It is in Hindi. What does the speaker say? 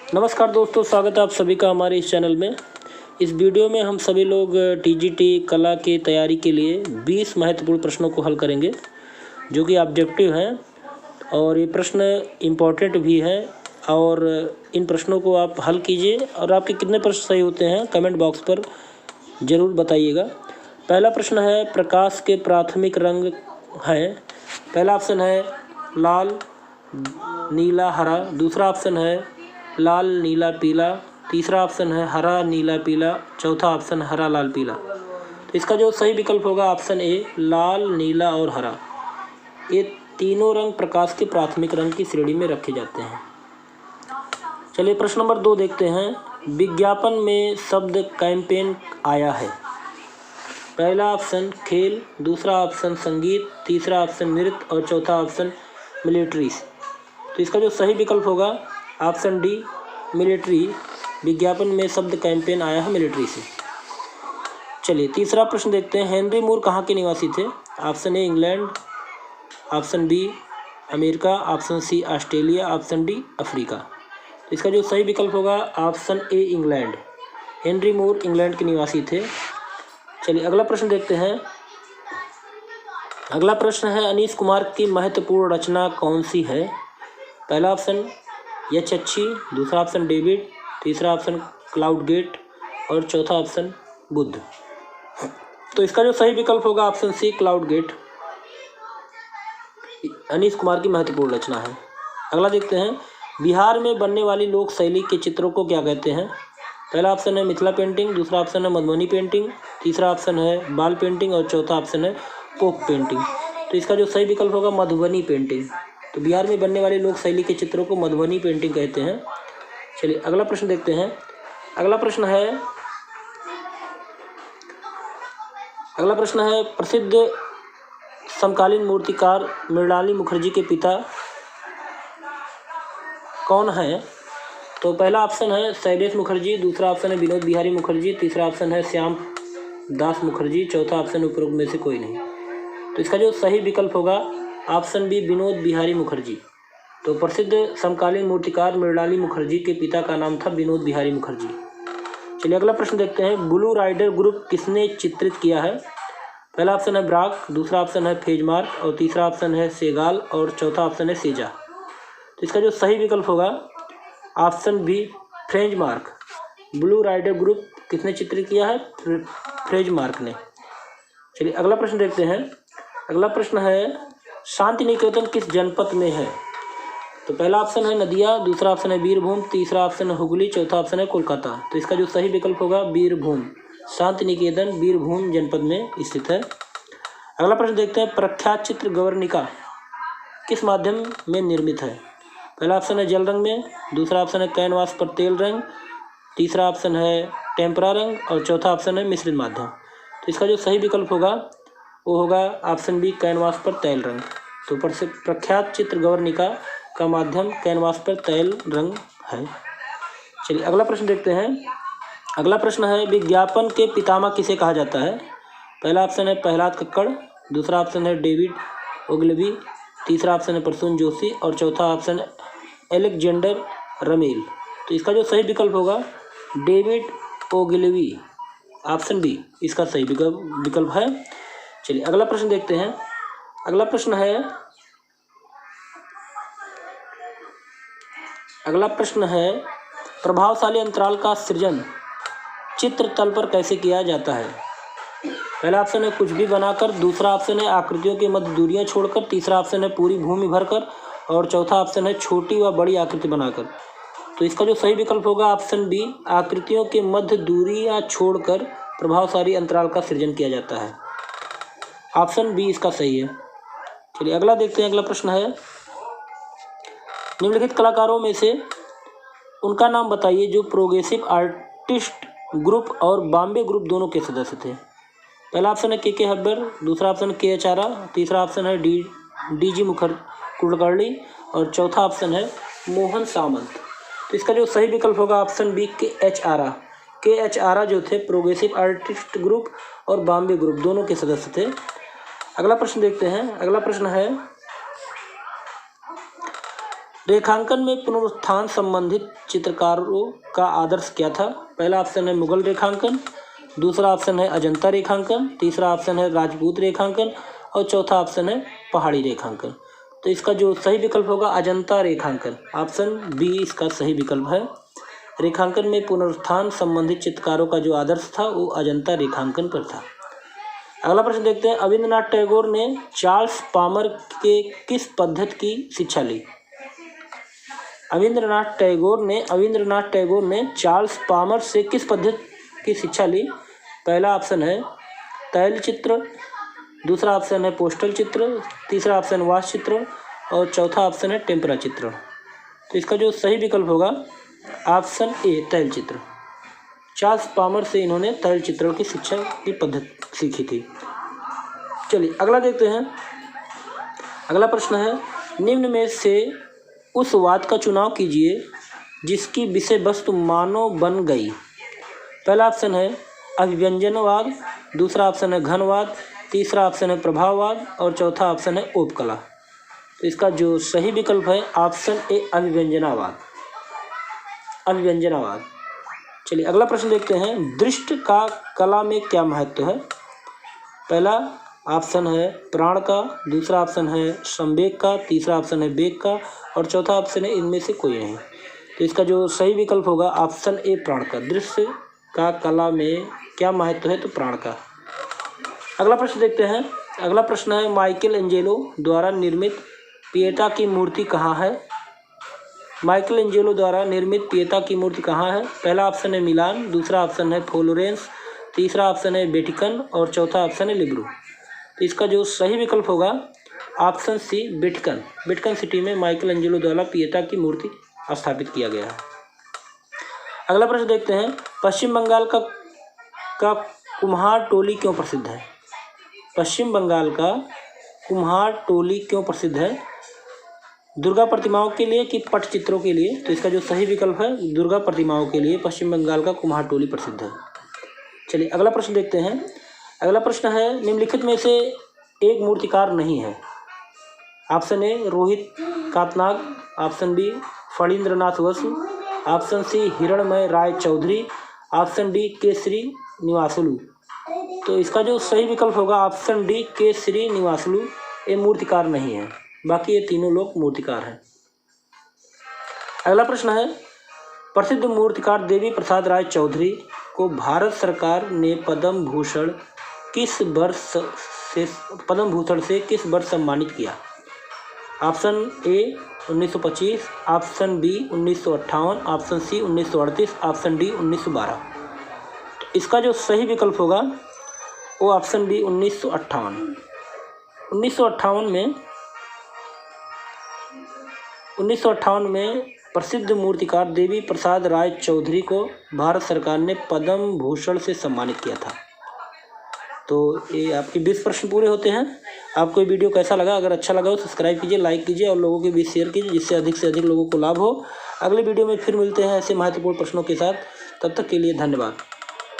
नमस्कार दोस्तों, स्वागत है आप सभी का हमारे इस चैनल में। इस वीडियो में हम सभी लोग टीजीटी कला की तैयारी के लिए 20 महत्वपूर्ण प्रश्नों को हल करेंगे जो कि ऑब्जेक्टिव हैं और ये प्रश्न इम्पॉर्टेंट भी हैं। और इन प्रश्नों को आप हल कीजिए और आपके कितने प्रश्न सही होते हैं कमेंट बॉक्स पर ज़रूर बताइएगा। पहला प्रश्न है, प्रकाश के प्राथमिक रंग हैं। पहला ऑप्शन है लाल, नीला, हरा। दूसरा ऑप्शन है लाल, नीला, पीला। तीसरा ऑप्शन है हरा, नीला, पीला। चौथा ऑप्शन हरा, लाल, पीला। तो इसका जो सही विकल्प होगा ऑप्शन ए, लाल, नीला और हरा। ये तीनों रंग प्रकाश के प्राथमिक रंग की श्रेणी में रखे जाते हैं। चलिए प्रश्न नंबर 2 देखते हैं। विज्ञापन में शब्द कैंपेन आया है। पहला ऑप्शन खेल, दूसरा ऑप्शन संगीत, तीसरा ऑप्शन नृत्य और चौथा ऑप्शन मिलिट्री। तो इसका जो सही विकल्प होगा ऑप्शन डी, मिलिट्री। विज्ञापन में शब्द कैंपेन आया है मिलिट्री से। चलिए तीसरा प्रश्न देखते हैं। हेनरी मूर कहाँ के निवासी थे? Option A England, option B America, option C Australia, option D Africa. तो इसका जो सही विकल्प होगा option A England. Henry Moore England के निवासी थे। चलिए अगला प्रश्न देखते हैं। अगला प्रश्न है, अनीश कुमार की महत्वपूर्ण रचना कौन सी है? पहला ऑप्शन यच अच्छी, दूसरा ऑप्शन डेविड, तीसरा ऑप्शन क्लाउड गेट और चौथा ऑप्शन बुद्ध। तो इसका जो सही विकल्प होगा option C Cloud Gate Anish Kumar की महत्वपूर्ण रचना है। अगला देखते हैं। बिहार में बनने वाली लोक शैली के चित्रों को क्या कहते हैं? पहला ऑप्शन है मिथिला पेंटिंग, दूसरा ऑप्शन है मधुबनी पेंटिंग, तीसरा ऑप्शन है बाल पेंटिंग और चौथा ऑप्शन है पोप पेंटिंग। तो इसका जो सही विकल्प होगा मधुबनी पेंटिंग। तो बिहार में बनने वाली लोक शैली के चित्रों को मधुबनी पेंटिंग कहते हैं। चलिए अगला प्रश्न देखते हैं। अगला प्रश्न है प्रसिद्ध समकालीन मूर्तिकार मृणालिनी मुखर्जी के पिता कौन है? तो पहला ऑप्शन है शैलेश मुखर्जी, दूसरा ऑप्शन है विनोद बिहारी मुखर्जी, तीसरा ऑप्शन है श्याम दास मुखर्जी, चौथा ऑप्शन उपरोक्त में से कोई नहीं। तो इसका जो सही विकल्प होगा ऑप्शन बी विनोद बिहारी मुखर्जी। तो प्रसिद्ध समकालीन मूर्तिकार मृणालिनी मुखर्जी के पिता का नाम था विनोद बिहारी मुखर्जी। चलिए अगला प्रश्न देखते हैं। ब्लू राइडर ग्रुप किसने चित्रित किया है? पहला ऑप्शन है ब्राक, दूसरा ऑप्शन है फेजमार्क और तीसरा ऑप्शन है सेगाल और चौथा ऑप्शन है सेजा। तो इसका जो सही विकल्प होगा option B Franz Marc. Blue Rider group किसने चित्रित किया है? फ्रेंजमार्क ने। चलिए अगला प्रश्न देखते हैं। अगला प्रश्न है, शांति निकेतन किस जनपद में है? तो पहला ऑप्शन है नदिया, दूसरा ऑप्शन है बीरभूम, तीसरा ऑप्शन है हुगली, चौथा ऑप्शन है कोलकाता। तो इसका जो सही विकल्प होगा बीरभूम। शांति निकेतन बीरभूम जनपद में स्थित है। अगला प्रश्न देखते हैं। प्रख्यात चित्र गवर्णिका किस माध्यम में निर्मित है? पहला ऑप्शन है जल रंग में, दूसरा ऑप्शन है कैनवास पर तेल रंग, तीसरा ऑप्शन है टेम्परा रंग और चौथा ऑप्शन है मिश्रित माध्यम। तो इसका जो सही विकल्प होगा वो होगा ऑप्शन बी कैनवास पर तैल रंग। तो प्रख्यात चित्र गवर्णिका का माध्यम कैनवास पर तैल रंग है। चलिए अगला प्रश्न देखते हैं। अगला प्रश्न है, विज्ञापन के पितामह किसे कहा जाता है? पहला ऑप्शन है प्रहलाद कक्कड़, दूसरा ऑप्शन है डेविड ओग्लेवी, तीसरा ऑप्शन है प्रसून जोशी और चौथा ऑप्शन है एलेक्जेंडर रमेल। तो इसका जो सही विकल्प होगा डेविड ओग्लेवी, ऑप्शन बी इसका सही विकल्प है। चलिए अगला प्रश्न देखते हैं। अगला प्रश्न है प्रभावशाली अंतराल का सृजन चित्र तल पर कैसे किया जाता है? पहला ऑप्शन है कुछ भी बनाकर, दूसरा ऑप्शन है आकृतियों के मध्य दूरियां छोड़कर, तीसरा ऑप्शन है पूरी भूमि भरकर और चौथा ऑप्शन है छोटी व बड़ी आकृति बनाकर। तो इसका जो सही विकल्प होगा ऑप्शन बी आकृतियों के मध्य दूरियां छोड़कर प्रभावशाली अंतराल का सृजन किया जाता है। ऑप्शन बी इसका सही है। चलिए अगला देखते हैं। अगला प्रश्न है, निम्नलिखित कलाकारों में से उनका नाम बताइए जो प्रोग्रेसिव आर्टिस्ट ग्रुप और बॉम्बे ग्रुप दोनों के सदस्य थे। पहला ऑप्शन है के हब्बर, दूसरा ऑप्शन है के एच आरा, तीसरा ऑप्शन है डी जी कुलकर्णी और चौथा ऑप्शन है मोहन सामंत। तो इसका जो सही विकल्प होगा ऑप्शन बी के एच आरा जो थे प्रोग्रेसिव आर्टिस्ट ग्रुप और बॉम्बे ग्रुप दोनों के सदस्य थे। अगला प्रश्न देखते हैं। अगला प्रश्न है, रेखांकन में पुनरुत्थान संबंधित चित्रकारों का आदर्श क्या था? पहला ऑप्शन है मुगल रेखांकन, दूसरा ऑप्शन है अजंता रेखांकन, तीसरा ऑप्शन है राजपूत रेखांकन और चौथा ऑप्शन है पहाड़ी रेखांकन। तो इसका जो सही विकल्प होगा अजंता रेखांकन, ऑप्शन बी इसका सही विकल्प है। रेखांकन में पुनरुत्थान संबंधित चित्रकारों का जो आदर्श था वो अजंता रेखांकन पर था। अगला प्रश्न देखते हैं, रविंद्रनाथ टैगोर ने चार्ल्स पामर के किस पद्धति की शिक्षा ली? रविंद्रनाथ टैगोर ने चार्ल्स पामर से किस पद्धति की शिक्षा ली? पहला ऑप्शन है तैलचित्र, दूसरा ऑप्शन है पोस्टल चित्र, तीसरा ऑप्शन वास्तु चित्र और चौथा ऑप्शन है टेम्परा चित्रण। तो इसका जो सही विकल्प होगा ऑप्शन ए तैलचित्र। चार्ल्स पामर से इन्होंने तैल चित्रण की शिक्षा की पद्धति सीखी थी। चलिए अगला देखते हैं। अगला प्रश्न है, निम्न में से उस वाद का चुनाव कीजिए जिसकी विषय वस्तु मानव बन गई। पहला ऑप्शन है अभिव्यंजनवाद, दूसरा ऑप्शन है घनवाद, तीसरा ऑप्शन है प्रभाववाद और चौथा ऑप्शन है उपकला। तो इसका जो सही विकल्प है ऑप्शन ए अभिव्यंजनवाद। चलिए अगला प्रश्न देखते हैं, दृष्टि का कला में क्या महत्व है? पहला ऑप्शन है प्राण का, दूसरा ऑप्शन है संवेग का, तीसरा ऑप्शन है वेग का और चौथा ऑप्शन है इनमें से कोई नहीं। तो इसका जो सही विकल्प होगा ऑप्शन ए प्राण का। दृश्य का कला में क्या महत्व है? तो प्राण का। अगला प्रश्न देखते हैं। अगला प्रश्न है, माइकल एंजेलो द्वारा निर्मित पिएटा की मूर्ति कहाँ है? माइकल एंजेलो द्वारा निर्मित पिएटा की मूर्ति कहाँ है? पहला ऑप्शन है मिलान, दूसरा ऑप्शन है फ्लोरेंस, तीसरा ऑप्शन है वेटिकन और चौथा ऑप्शन है लिब्रो। तो इसका जो सही विकल्प होगा option C Vatican. Vatican city में माइकल एंजेलो द्वारा पिएटा की मूर्ति स्थापित किया गया है। अगला प्रश्न देखते हैं, पश्चिम बंगाल का कुम्हार टोली क्यों प्रसिद्ध है? पश्चिम बंगाल का कुम्हार टोली क्यों प्रसिद्ध है? दुर्गा प्रतिमाओं के लिए कि पटचित्रों के लिए? तो इसका जो सही विकल्प है दुर्गा प्रतिमाओं के लिए पश्चिम बंगाल का कुम्हार टोली प्रसिद्ध है। चलिए अगला प्रश्न देखते हैं। अगला प्रश्न है, निम्नलिखित में से एक मूर्तिकार नहीं है। Option A Rohit Katnag, option B Phanindranath Vasu, option C Hiranmay Roy Chowdhury, option D K Srinivasalu. तो इसका जो सही विकल्प होगा ऑप्शन डी के श्रीनिवासलू। ये मूर्तिकार नहीं है, बाकी ये तीनों लोग मूर्तिकार हैं। अगला प्रश्न है, प्रसिद्ध मूर्तिकार देवी प्रसाद राय चौधरी को भारत सरकार ने पद्म भूषण से किस वर्ष सम्मानित किया? Option A 1925, option B 1958, option C 1938, option D 1912। तो इसका जो सही विकल्प होगा वो ऑप्शन बी 1958। 1958 में प्रसिद्ध मूर्तिकार देवी प्रसाद राय चौधरी को भारत सरकार ने पद्म भूषण से सम्मानित किया था। तो ये आपके 20 प्रश्न पूरे होते हैं। आपको ये वीडियो कैसा लगा? अगर अच्छा लगा हो सब्सक्राइब कीजिए, लाइक कीजिए और लोगों के बीच शेयर कीजिए जिससे अधिक से अधिक लोगों को लाभ हो। अगले वीडियो में फिर मिलते हैं ऐसे महत्वपूर्ण प्रश्नों के साथ। तब तक के लिए धन्यवाद।